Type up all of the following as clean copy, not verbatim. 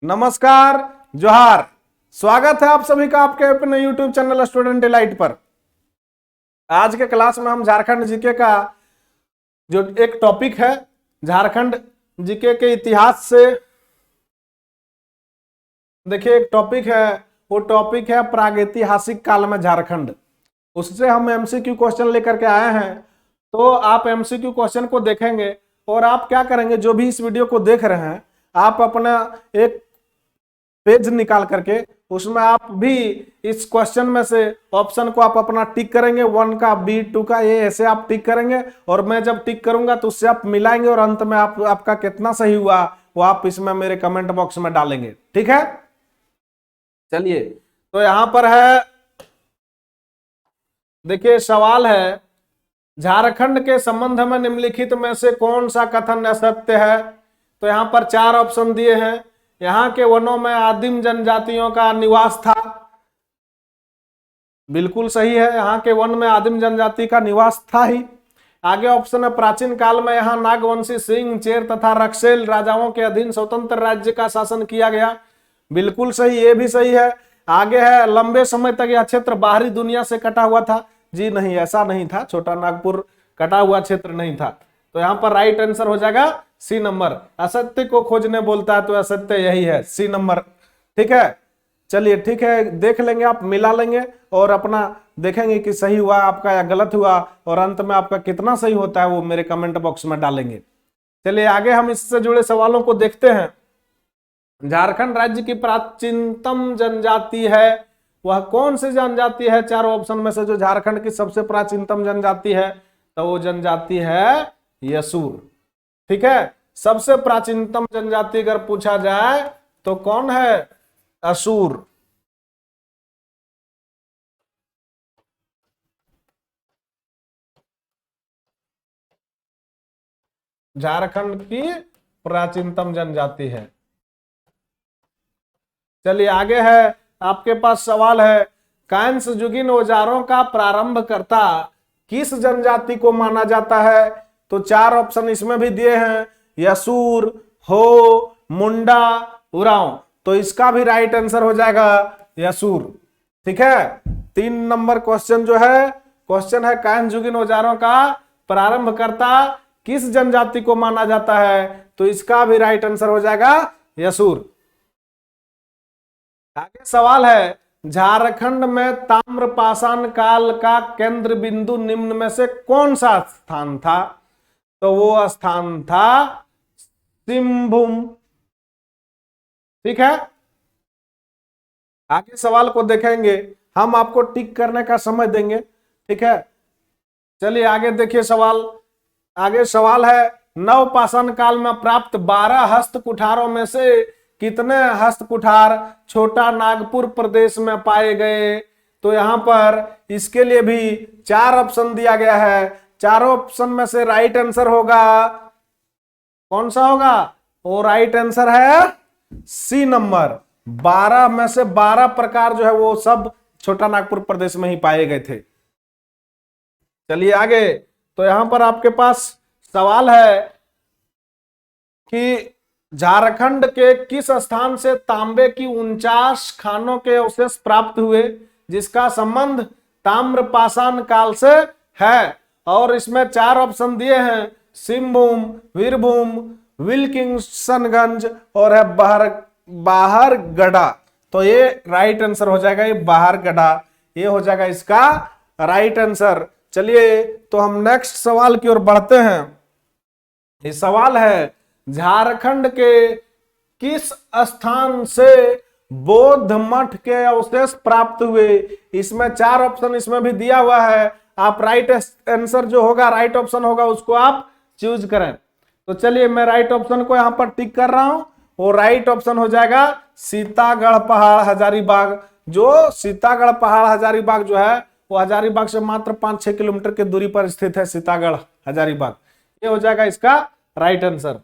नमस्कार, जोहार। स्वागत है आप सभी का आपके अपने YouTube चैनल स्टूडेंट डिलाइट पर। आज के क्लास में हम झारखंड जीके का जो एक टॉपिक है, झारखंड जीके के इतिहास से देखिए एक टॉपिक है, वो टॉपिक है प्रागैतिहासिक काल में झारखंड। उससे हम एमसीक्यू क्वेश्चन लेकर के आए हैं। तो आप एमसीक्यू क्वेश्चन को देखेंगे और आप क्या करेंगे, जो भी इस वीडियो को देख रहे हैं आप अपना एक पेज निकाल करके उसमें आप भी इस क्वेश्चन में से ऑप्शन को आप अपना टिक करेंगे, 1 का, बी, 2 का, ये ऐसे आप टिक करेंगे और मैं जब टिक करूंगा तो उससे आप मिलाएंगे और अंत में आपका कितना सही हुआ वो आप इसमें मेरे कमेंट बॉक्स में डालेंगे। ठीक है, चलिए। तो यहां पर है, देखिए सवाल है, झारखंड के संबंध में निम्नलिखित में से कौन सा कथन असत्य है। तो यहां पर 4 ऑप्शन दिए हैं। यहाँ के वनों में आदिम जनजातियों का निवास था, बिल्कुल सही है, यहाँ के वन में आदिम जनजाति का निवास था ही। आगे ऑप्शन है, प्राचीन काल में यहाँ नागवंशी, सिंह, चेर तथा रक्सेल राजाओं के अधीन स्वतंत्र राज्य का शासन किया गया, बिल्कुल सही, ये भी सही है। आगे है, लंबे समय तक यह क्षेत्र बाहरी दुनिया से कटा हुआ था। जी नहीं, ऐसा नहीं था, छोटा नागपुर कटा हुआ क्षेत्र नहीं था। तो यहाँ पर राइट आंसर हो जाएगा सी नंबर। असत्य को खोजने बोलता है तो असत्य यही है, सी नंबर। ठीक है, चलिए ठीक है, देख लेंगे, आप मिला लेंगे और अपना देखेंगे कि सही हुआ आपका या गलत हुआ और अंत में आपका कितना सही होता है वो मेरे कमेंट बॉक्स में डालेंगे। चलिए आगे हम इससे जुड़े सवालों को देखते हैं। झारखंड राज्य की प्राचीनतम जनजाति है, वह कौन सी जनजाति है? 4 ऑप्शन में से जो झारखंड की सबसे प्राचीनतम जनजाति है तो वो जनजाति है यसूर। ठीक है, सबसे प्राचीनतम जनजाति अगर पूछा जाए तो कौन है? असुर। झारखंड की प्राचीनतम जनजाति है। चलिए आगे है, आपके पास सवाल है, कांस्य युगीन औजारों का प्रारंभकर्ता किस जनजाति को माना जाता है? तो 4 ऑप्शन इसमें भी दिए हैं, यसूर, हो, मुंडा, उरांव। तो इसका भी राइट आंसर हो जाएगा यसूर। ठीक है, 3 नंबर क्वेश्चन जो है, क्वेश्चन है कांस्य युगीन औजारों का प्रारंभकर्ता किस जनजाति को माना जाता है? तो इसका भी राइट आंसर हो जाएगा यसूर। आगे सवाल है, झारखंड में ताम्रपाषाण काल का केंद्र बिंदु निम्न में से कौन सा स्थान था? तो वो स्थान था सिंहभूम। ठीक है, आगे सवाल को देखेंगे, हम आपको टिक करने का समय देंगे। ठीक है, चलिए आगे देखिए सवाल। आगे सवाल है, नवपाषाण काल में प्राप्त 12 हस्त कुठारों में से कितने हस्त कुठार छोटा नागपुर प्रदेश में पाए गए? तो यहां पर इसके लिए भी 4 ऑप्शन दिया गया है। 4 ऑप्शन में से राइट आंसर होगा कौन सा होगा? वो राइट आंसर है सी नंबर। 12 में से 12 प्रकार जो है वो सब छोटा नागपुर प्रदेश में ही पाए गए थे। चलिए आगे, तो यहां पर आपके पास सवाल है कि झारखंड के किस स्थान से तांबे की 49 खानों के अवशेष प्राप्त हुए जिसका संबंध ताम्रपाषाण काल से है? और इसमें 4 ऑप्शन दिए हैं, सिंहभूम, वीरभूम, विल्किंसनगंज और है बाहरगढ़ा। तो ये राइट आंसर हो जाएगा, ये बाहरगढ़ा, ये हो जाएगा इसका राइट आंसर। चलिए तो हम नेक्स्ट सवाल की ओर बढ़ते हैं। ये सवाल है, झारखंड के किस स्थान से बौद्ध मठ के अवशेष प्राप्त हुए? इसमें 4 ऑप्शन इसमें भी दिया हुआ है। आप राइट आंसर जो होगा, राइट ऑप्शन होगा, उसको आप चूज करें। तो चलिए मैं राइट ऑप्शन को यहां पर टिक कर रहा हूं। वो राइट ऑप्शन हो जाएगा सीतागढ़ पहाड़ हजारीबाग। जो सीतागढ़ पहाड़ हजारीबाग जो है वो हजारीबाग से मात्र 5-6 किलोमीटर की दूरी पर स्थित है, सीतागढ़ हजारीबाग। ये हो जाएगा इसका राइट आंसर।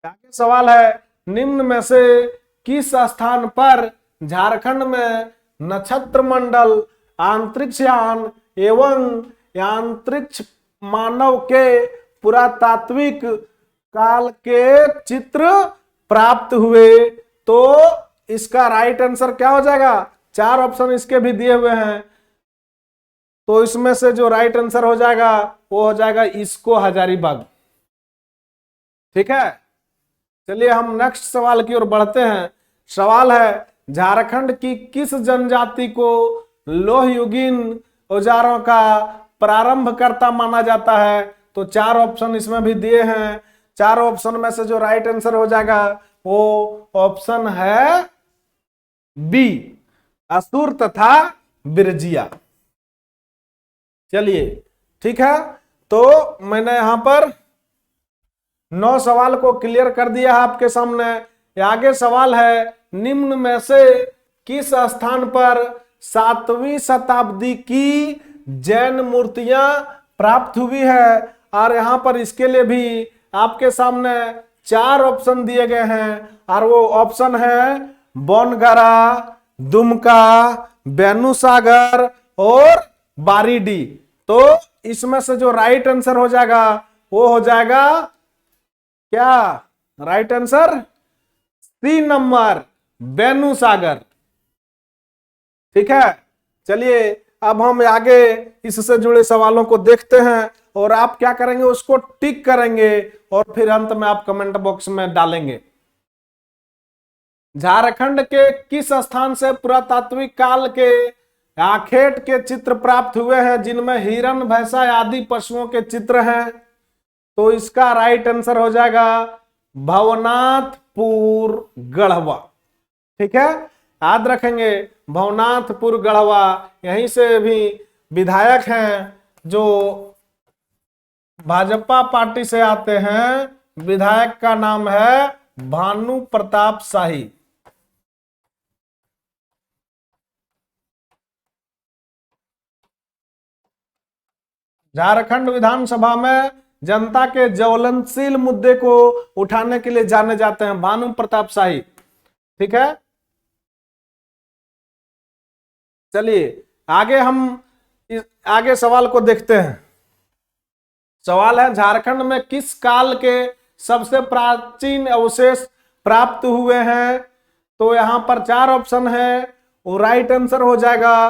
आगे सवाल है, निम्न में से किस स्थान पर झारखंड में नक्षत्र मंडल, अंतरिक्षयान एवं अंतरिक्ष मानव के पुरातात्विक काल के चित्र प्राप्त हुए? तो इसका राइट आंसर क्या हो जाएगा, 4 ऑप्शन इसके भी दिए हुए हैं, तो इसमें से जो राइट आंसर हो जाएगा वो हो जाएगा इसको हजारीबाग। ठीक है, चलिए हम नेक्स्ट सवाल की ओर बढ़ते हैं। सवाल है, झारखंड की किस जनजाति को लौह युगीन औजारों का प्रारंभकर्ता माना जाता है? तो 4 ऑप्शन इसमें भी दिए हैं, 4 ऑप्शन में से जो राइट आंसर हो जाएगा वो ऑप्शन है बी, असुर तथा बिरजिया। चलिए ठीक है, तो मैंने यहां पर 9 सवाल को क्लियर कर दिया है आपके सामने। आगे सवाल है, निम्न में से किस स्थान पर 7वीं शताब्दी की जैन मूर्तियां प्राप्त हुई है? और यहां पर इसके लिए भी आपके सामने 4 ऑप्शन दिए गए हैं, और वो ऑप्शन है बनगरा, दुमका, बेनुसागर और बारीडी। तो इसमें से जो राइट आंसर हो जाएगा वो हो जाएगा क्या, राइट आंसर सी नंबर, बेनुसागर। ठीक है, चलिए अब हम आगे इससे जुड़े सवालों को देखते हैं, और आप क्या करेंगे, उसको टिक करेंगे और फिर अंत में आप कमेंट बॉक्स में डालेंगे। झारखंड के किस स्थान से पुरातात्विक काल के आखेट के चित्र प्राप्त हुए हैं जिनमें हिरण, भैंसा आदि पशुओं के चित्र हैं? तो इसका राइट आंसर हो जाएगा भवनाथपुर गढ़वा। ठीक है, याद रखेंगे भवनाथपुर गढ़वा, यहीं से भी विधायक हैं जो भाजपा पार्टी से आते हैं, विधायक का नाम है भानु प्रताप शाही। झारखंड विधानसभा में जनता के ज्वलनशील मुद्दे को उठाने के लिए जाने जाते हैं भानु प्रताप शाही। ठीक है, चलिए आगे हम आगे सवाल को देखते हैं। सवाल है, झारखंड में किस काल के सबसे प्राचीन अवशेष प्राप्त हुए हैं? तो यहां पर 4 ऑप्शन है, वो राइट आंसर हो जाएगा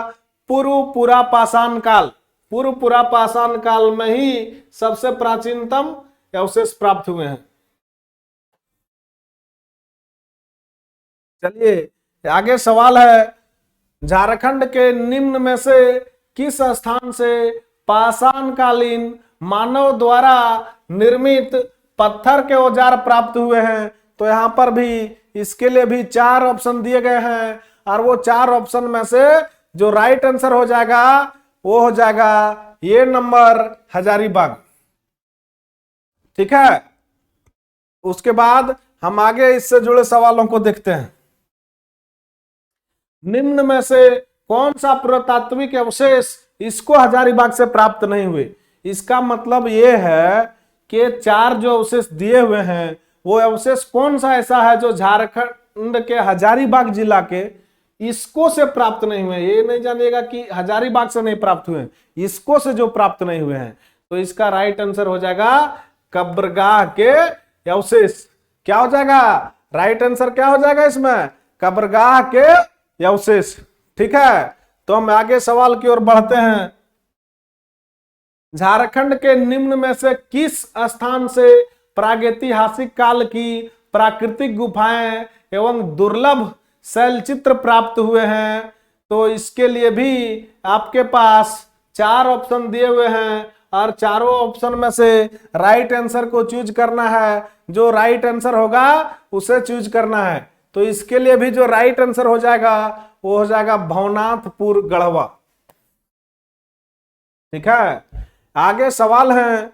पूर्व पुरा पाषाण काल। पूर्व पुरा पाषाण काल में ही सबसे प्राचीनतम अवशेष प्राप्त हुए हैं। चलिए आगे सवाल है, झारखंड के निम्न में से किस स्थान से पाषाण कालीन मानव द्वारा निर्मित पत्थर के औजार प्राप्त हुए हैं? तो यहां पर भी इसके लिए भी 4 ऑप्शन दिए गए हैं, और वो 4 ऑप्शन में से जो राइट आंसर हो जाएगा वो हो जाएगा ये नंबर, हजारीबाग। ठीक है, उसके बाद हम आगे इससे जुड़े सवालों को देखते हैं। निम्न में से कौन सा पुरातात्विक अवशेष इसको हजारीबाग से प्राप्त नहीं हुए? इसका मतलब यह है कि 4 जो अवशेष दिए हुए हैं वो अवशेष कौन सा ऐसा है जो झारखंड के हजारीबाग जिला के इसको से प्राप्त नहीं हुए। ये नहीं जानिएगा कि हजारीबाग से नहीं प्राप्त हुए, इसको से जो प्राप्त नहीं हुए हैं। तो इसका राइट आंसर हो जाएगा कब्रगाह के अवशेष। क्या हो जाएगा, राइट आंसर क्या हो जाएगा इसमें, कब्रगाह के अवशेष। ठीक है, तो हम आगे सवाल की ओर बढ़ते हैं। झारखंड के निम्न में से किस स्थान से प्रागैतिहासिक काल की प्राकृतिक गुफाएं एवं दुर्लभ शैलचित्र प्राप्त हुए हैं? तो इसके लिए भी आपके पास 4 ऑप्शन दिए हुए हैं, और चारों ऑप्शन में से राइट आंसर को चूज करना है। जो राइट आंसर होगा उसे चूज करना है। तो इसके लिए भी जो राइट आंसर हो जाएगा वो हो जाएगा भवनाथपुर गढ़वा। ठीक है, आगे सवाल है,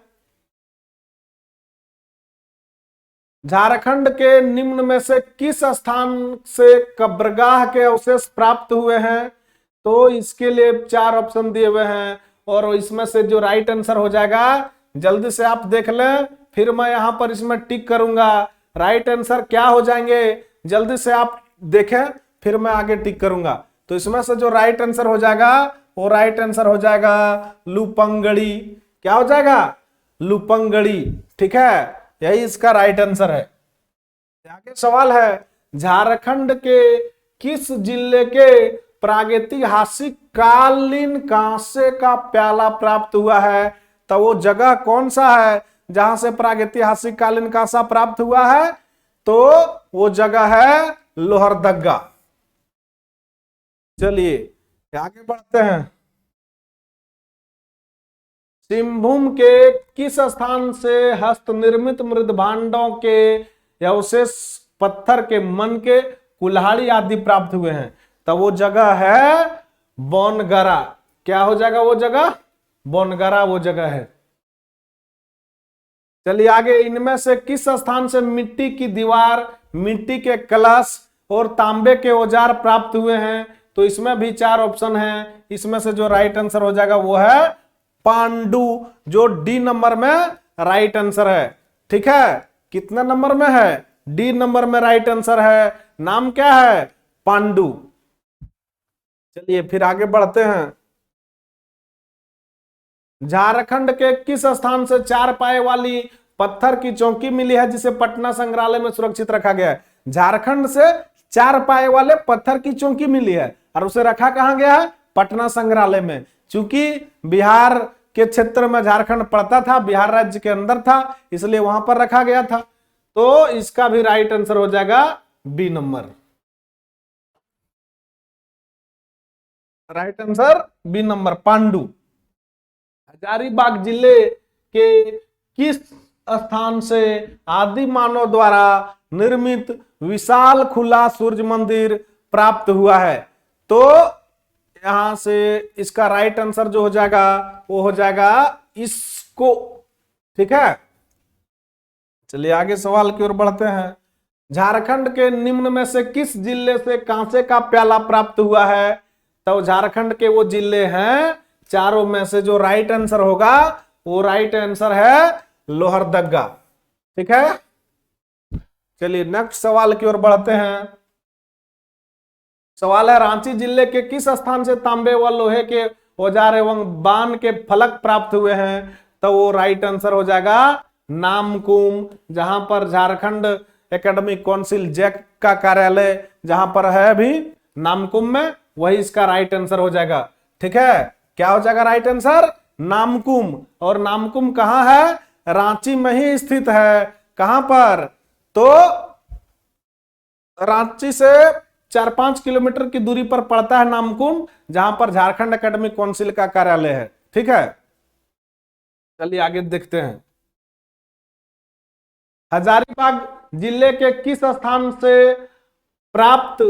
झारखंड के निम्न में से किस स्थान से कब्रगाह के अवशेष प्राप्त हुए हैं? तो इसके लिए 4 ऑप्शन दिए हुए हैं, और इसमें से जो राइट आंसर हो जाएगा जल्दी से आप देख लें, फिर मैं यहां पर इसमें टिक करूंगा। राइट आंसर क्या हो जाएंगे जल्दी से आप देखें, फिर मैं आगे टिक करूंगा। तो इसमें से जो राइट आंसर हो जाएगा वो राइट आंसर हो जाएगा लुपंगड़ी। क्या हो जाएगा, लुपंगड़ी। ठीक है, यही इसका राइट आंसर है। आगे सवाल है, झारखंड के किस जिले के प्रागैतिहासिक कालीन कांसे का प्याला प्राप्त हुआ है? तो वो जगह कौन सा है जहां से प्रागैतिहासिक कालीन कांसा प्राप्त हुआ है? तो वो जगह है लोहरदगा। चलिए आगे बढ़ते हैं। सिंहभूम के किस स्थान से हस्त निर्मित मृद भांडों के अवशेष पत्थर के मन के कुल्हाड़ी आदि प्राप्त हुए हैं? तो वो जगह है बोनगरा। क्या हो जाएगा वो जगह? बोनगरा वो जगह है। चलिए आगे, इनमें से किस स्थान से मिट्टी की दीवार, मिट्टी के कलश और तांबे के औजार प्राप्त हुए हैं? तो इसमें भी 4 ऑप्शन हैं। इसमें से जो राइट आंसर हो जाएगा वो है पांडु, जो डी नंबर में राइट आंसर है। ठीक है, कितना नंबर में है? डी नंबर में राइट आंसर है। नाम क्या है? पांडु। चलिए फिर आगे बढ़ते हैं। झारखंड के किस स्थान से 4 पाए वाली पत्थर की चौकी मिली है जिसे पटना संग्रहालय में सुरक्षित रखा गया है? झारखंड से 4 पाए वाले पत्थर की चौकी मिली है और उसे रखा कहां गया है? पटना संग्रहालय में। चूंकि बिहार के क्षेत्र में झारखंड पड़ता था, बिहार राज्य के अंदर था, इसलिए वहां पर रखा गया था। तो इसका भी राइट आंसर हो जाएगा B number. Right answer B number, Pandu. Hazaribagh जिले के किस स्थान से आदि मानव द्वारा निर्मित विशाल खुला सूर्य मंदिर प्राप्त हुआ है? तो यहां से इसका राइट आंसर जो हो जाएगा वो हो जाएगा इसको। ठीक है, चलिए आगे सवाल की ओर बढ़ते हैं। झारखंड के निम्न में से किस जिले से कांसे का प्याला प्राप्त हुआ है? तो झारखंड के वो जिले हैं, चारों में से जो राइट आंसर होगा वो राइट आंसर है लोहरदगा। ठीक है, चलिए नेक्स्ट सवाल की ओर बढ़ते हैं। सवाल है, रांची जिले के किस स्थान से तांबे व लोहे के औजार एवं बाण के फलक प्राप्त हुए हैं? तो वो राइट आंसर हो जाएगा नामकुम, जहां पर झारखंड एकेडमिक काउंसिल जैक का कार्यालय जहां पर है अभी नामकुम में, वही इसका राइट आंसर हो जाएगा। ठीक है, क्या हो जाएगा राइट आंसर? नामकुम। और नामकुम कहां है? रांची में ही स्थित है। कहां पर? तो रांची से 4-5 किलोमीटर की दूरी पर पड़ता है नामकुम, जहां पर झारखंड एकेडमिक काउंसिल का कार्यालय है। ठीक है, चलिए आगे देखते हैं। हजारीबाग जिले के किस स्थान से प्राप्त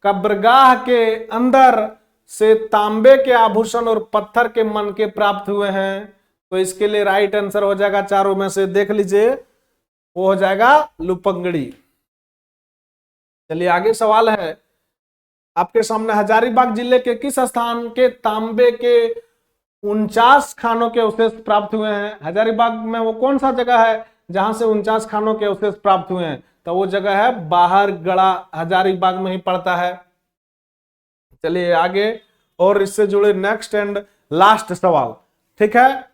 कब्रगाह के अंदर से तांबे के आभूषण और पत्थर के मनके प्राप्त हुए हैं? तो इसके लिए राइट आंसर हो जाएगा चारों में से, देख लीजिए, वो हो जाएगा लुपंगड़ी। चलिए आगे सवाल है आपके सामने। हजारीबाग जिले के किस स्थान के तांबे के 49 खानों के अवशेष प्राप्त हुए हैं? हजारीबाग में वो कौन सा जगह है जहां से 49 खानों के अवशेष प्राप्त हुए हैं? तो वो जगह है बाहरगढ़ा, हजारीबाग में ही पड़ता है। चलिए आगे, और इससे जुड़े नेक्स्ट एंड लास्ट सवाल। ठीक है,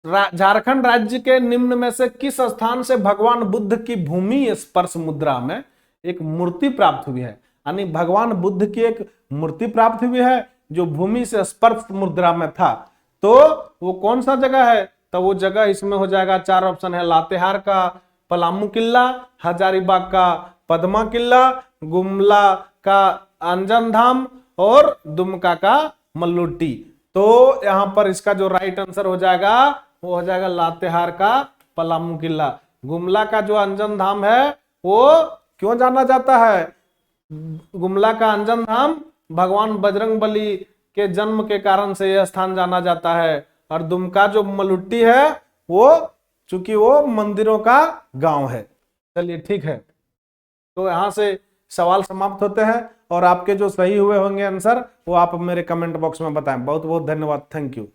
झारखंड राज्य के निम्न में से किस स्थान से भगवान बुद्ध की भूमि स्पर्श मुद्रा में एक मूर्ति प्राप्त हुई है? यानी भगवान बुद्ध की एक मूर्ति प्राप्त हुई है जो भूमि से स्पर्श मुद्रा में था। तो वो कौन सा जगह है? तो वो जगह इसमें हो जाएगा, 4 ऑप्शन है, लातेहार का पलामू किला, हजारीबाग का पद्मा किला, गुमला का अंजन धाम और दुमका का मल्लुट्टी। तो यहां पर इसका जो राइट आंसर हो जाएगा वो हो जाएगा लातेहार का पलामू किला। गुमला का जो अंजन धाम है वो क्यों जाना जाता है? गुमला का अंजन धाम भगवान बजरंगबली के जन्म के कारण से यह स्थान जाना जाता है। और दुमका जो मल्लुट्टी है वो चूंकि वो मंदिरों का गांव है। चलिए ठीक है, तो यहां से सवाल समाप्त होते हैं और आपके जो सही हुए होंगे आंसर वो आप मेरे कमेंट बॉक्स में बताएं। बहुत बहुत धन्यवाद, थैंक यू।